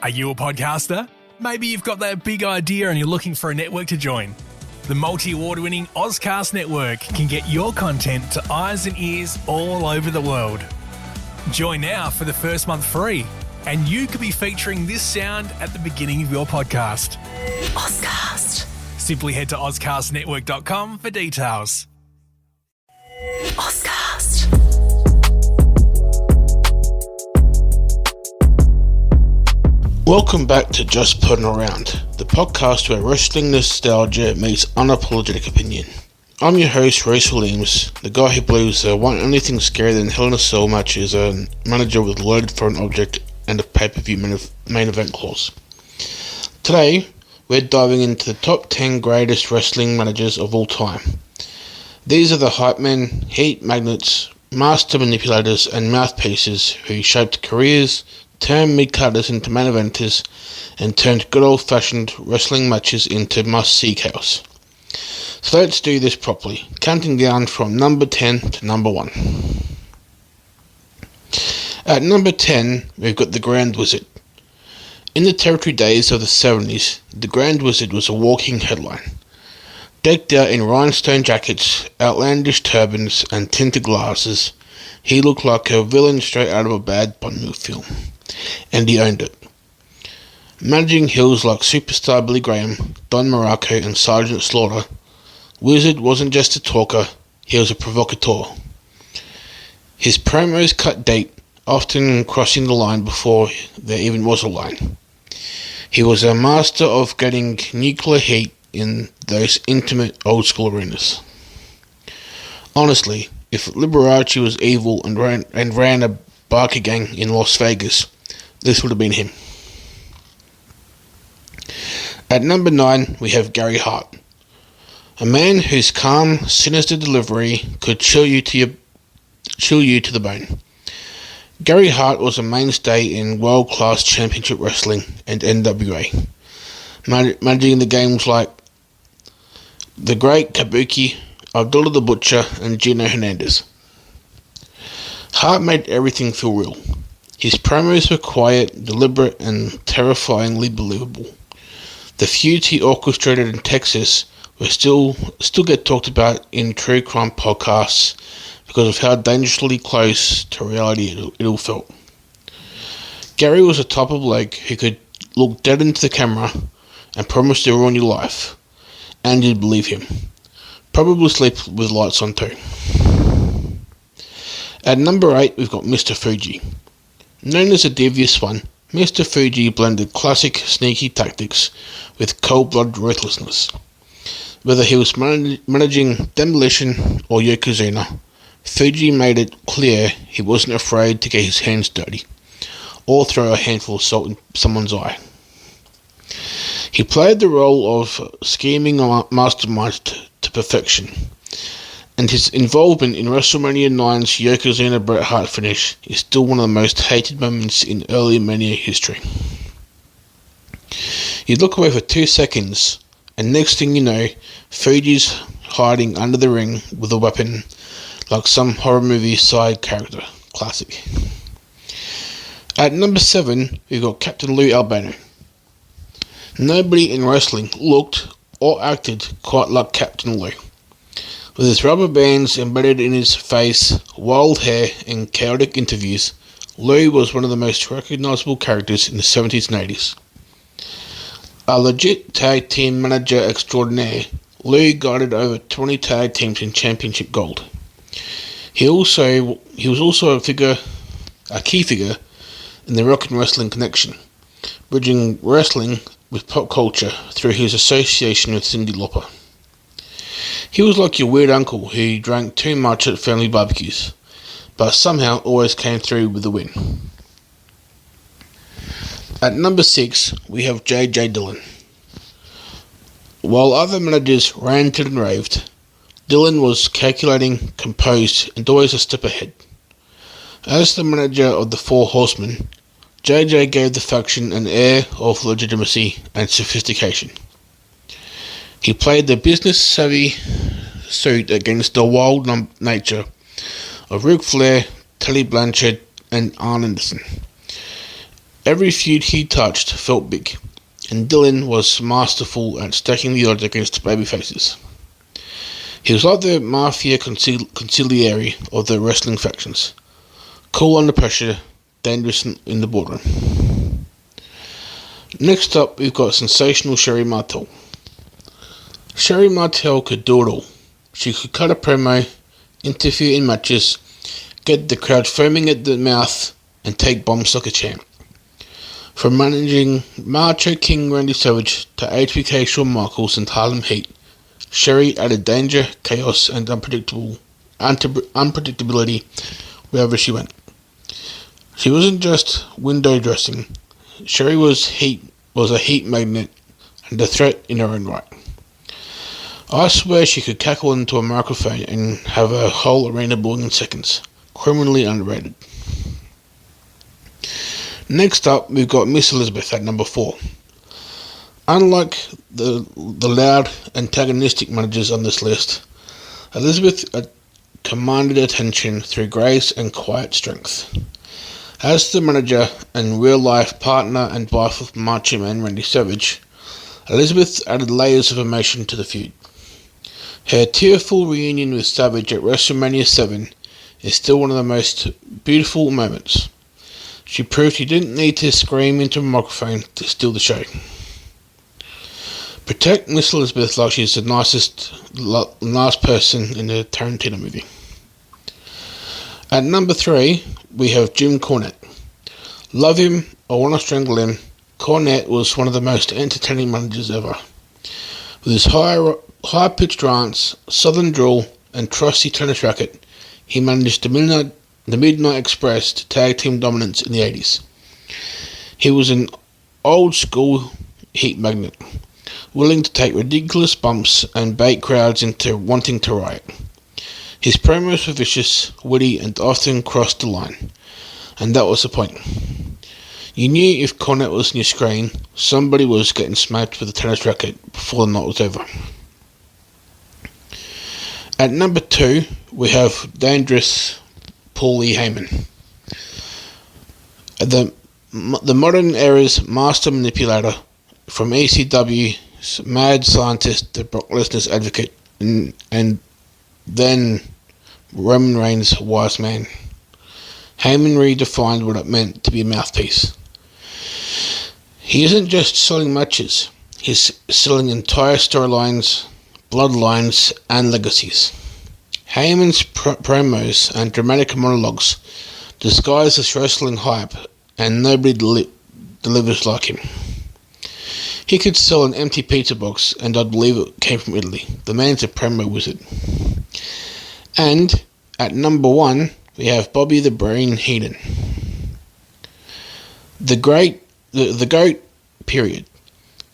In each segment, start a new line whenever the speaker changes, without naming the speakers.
Are you a podcaster? Maybe you've got that big idea and you're looking for a network to join. The multi-award-winning Ozcast Network can get your content to eyes and ears all over the world. Join now for the first month free, and you could be featuring this sound at the beginning of your podcast.
Ozcast.
Simply head to ozcastnetwork.com for details.
Ozcast.
Welcome back to Just Putting Around, the podcast where wrestling nostalgia meets unapologetic opinion. I'm your host, Royce Williams, the guy who believes there won't anything scarier than Hell in a Cell match is a manager with a loaded foreign object and a pay-per-view main event clause. Today, we're diving into the top 10 greatest wrestling managers of all time. These are the hype men, heat magnets, master manipulators, and mouthpieces who shaped careers, turned mid-carders into main eventers, and turned good old-fashioned wrestling matches into must-see chaos. So let's do this properly, counting down from number 10 to number 1. At number 10, we've got the Grand Wizard. In the territory days of the 70s, the Grand Wizard was a walking headline. Decked out in rhinestone jackets, outlandish turbans, and tinted glasses, he looked like a villain straight out of a bad Bond film. And he owned it. Managing heels like superstar Billy Graham, Don Muraco, and Sergeant Slaughter, Wizard wasn't just a talker, he was a provocateur. His promos cut deep, often crossing the line before there even was a line. He was a master of getting nuclear heat in those intimate old-school arenas. Honestly, if Liberace was evil and ran a biker gang in Las Vegas, this would have been him. At number 9, we have Gary Hart. A man whose calm, sinister delivery could chill you to the bone. Gary Hart was a mainstay in world-class championship wrestling and NWA, managing the games like The Great Kabuki, Abdullah the Butcher, and Gino Hernandez. Hart made everything feel real. His promos were quiet, deliberate, and terrifyingly believable. The feuds he orchestrated in Texas were still get talked about in true crime podcasts because of how dangerously close to reality it all felt. Gary was a type of bloke who could look dead into the camera and promise to ruin your life, and you'd believe him. Probably sleep with lights on too. At number 8, we've got Mr. Fuji. Known as a devious one, Mr. Fuji blended classic sneaky tactics with cold-blooded ruthlessness. Whether he was managing Demolition or Yokozuna, Fuji made it clear he wasn't afraid to get his hands dirty, or throw a handful of salt in someone's eye. He played the role of scheming mastermind to perfection, and his involvement in WrestleMania 9's Yokozuna Bret Hart finish is still one of the most hated moments in early Mania history. You'd look away for 2 seconds, and next thing you know, Fuji's hiding under the ring with a weapon like some horror movie side character. Classic. At number 7, we've got Captain Lou Albano. Nobody in wrestling looked or acted quite like Captain Lou. With his rubber bands embedded in his face, wild hair, and chaotic interviews, Lou was one of the most recognisable characters in the 70s and 80s. A legit tag team manager extraordinaire, Lou guided over 20 tag teams in championship gold. He was also a key figure in the rock and wrestling connection, bridging wrestling with pop culture through his association with Cyndi Lauper. He was like your weird uncle who drank too much at family barbecues, but somehow always came through with a win. At number 6, we have J.J. Dillon. While other managers ranted and raved, Dillon was calculating, composed, and always a step ahead. As the manager of the Four Horsemen, JJ gave the faction an air of legitimacy and sophistication. He played the business-savvy suit against the wild nature of Ric Flair, Tully Blanchard, and Arn Anderson. Every feud he touched felt big, and Dylan was masterful at stacking the odds against babyfaces. He was like the mafia consigliere of the wrestling factions, cool under pressure, dangerous in the boardroom. Next up, we've got sensational Sherri Martel. Sherri Martel could do it all. She could cut a promo, interfere in matches, get the crowd foaming at the mouth, and take bombs like a champ. From managing Macho King Randy Savage to HBK Shawn Michaels and Harlem Heat, Sherri added danger, chaos, and unpredictability wherever she went. She wasn't just window dressing. Sherri was a heat magnet and a threat in her own right. I swear she could cackle into a microphone and have a whole arena boiling in seconds. Criminally underrated. Next up, we've got Miss Elizabeth at number 4. Unlike the loud, antagonistic managers on this list, Elizabeth commanded attention through grace and quiet strength. As the manager and real-life partner and wife of Macho Man Randy Savage, Elizabeth added layers of emotion to the feud. Her tearful reunion with Savage at WrestleMania 7 is still one of the most beautiful moments. She proved he didn't need to scream into a microphone to steal the show. Protect Miss Elizabeth like she's the nice person in a Tarantino movie. At number 3, we have Jim Cornette. Love him or want to strangle him, Cornette was one of the most entertaining managers ever. With his high-pitched rants, southern drawl, and trusty tennis racket, he managed the Midnight Express to tag team dominance in the 80s. He was an old-school heat magnet, willing to take ridiculous bumps and bait crowds into wanting to riot. His promos were vicious, witty, and often crossed the line, and that was the point. You knew if Cornette was on your screen, somebody was getting smacked with a tennis racket before the night was over. At number 2, we have dangerous Paul E. Heyman. The modern era's master manipulator, from ECW's mad scientist to Brock Lesnar's advocate, and then Roman Reigns' wise man. Heyman redefined what it meant to be a mouthpiece. He isn't just selling matches, he's selling entire storylines, bloodlines, and legacies. Heyman's promos and dramatic monologues disguise as wrestling hype, and nobody delivers like him. He could sell an empty pizza box and I'd believe it came from Italy. The man's a promo wizard. And at number 1, we have Bobby the Brain Heenan. The GOAT, period.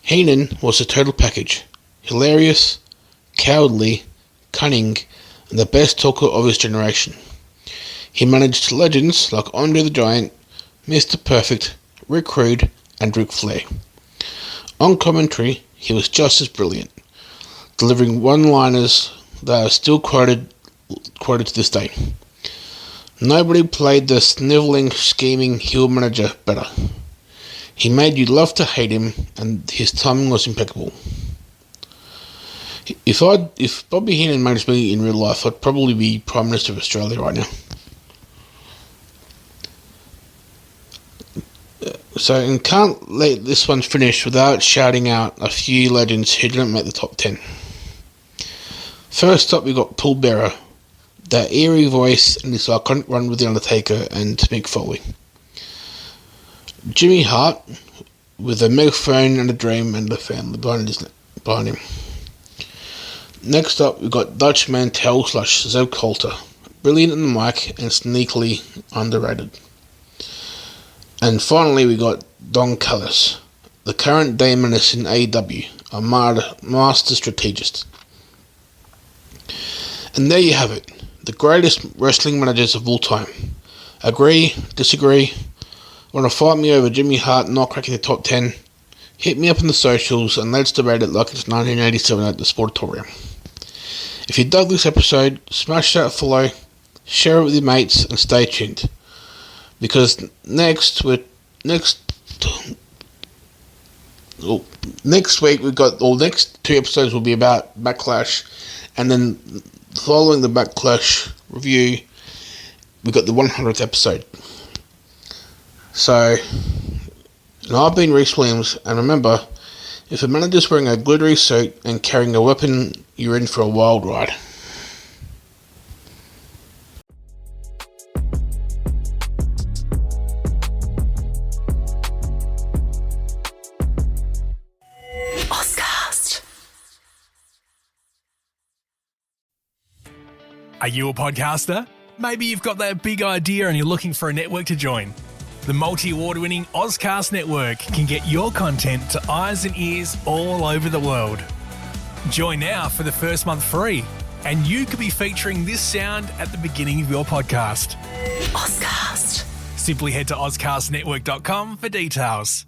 Heenan was a total package. Hilarious, cowardly, cunning, and the best talker of his generation. He managed legends like Andre the Giant, Mr. Perfect, Rick Rude, and Ric Flair. On commentary, he was just as brilliant, delivering one-liners that are still quoted to this day. Nobody played the snivelling, scheming heel manager better. He made you love to hate him, and his timing was impeccable. If Bobby Heenan managed me in real life, I'd probably be Prime Minister of Australia right now. So, and can't let this one finish without shouting out a few legends who didn't make the top 10. First up, we got Paul Bearer, that eerie voice and his iconic run with The Undertaker and Mick Foley. Jimmy Hart, with a megaphone and a dream and a family behind him. Next up, we've got Dutch Mantel / Zeb Colter, brilliant on the mic and sneakily underrated. And finally, we got Don Callis, the current day menace in AEW, a master strategist. And there you have it, the greatest wrestling managers of all time. Agree, disagree, want to fight me over Jimmy Hart not cracking the top 10? Hit me up on the socials and let's debate it like it's 1987 at the Sportatorium. If you dug this episode, smash that follow, share it with your mates, and stay tuned. Because next next week next 2 episodes will be about Backlash, and then following the Backlash review, we've got the 100th episode. So, and I've been Reese Williams, and remember, if a manager's wearing a glittery suit and carrying a weapon, you're in for a wild ride.
Are you a podcaster? Maybe you've got that big idea and you're looking for a network to join. The multi-award-winning Ozcast Network can get your content to eyes and ears all over the world. Join now for the first month free, and you could be featuring this sound at the beginning of your podcast. Ozcast. Simply head to ozcastnetwork.com for details.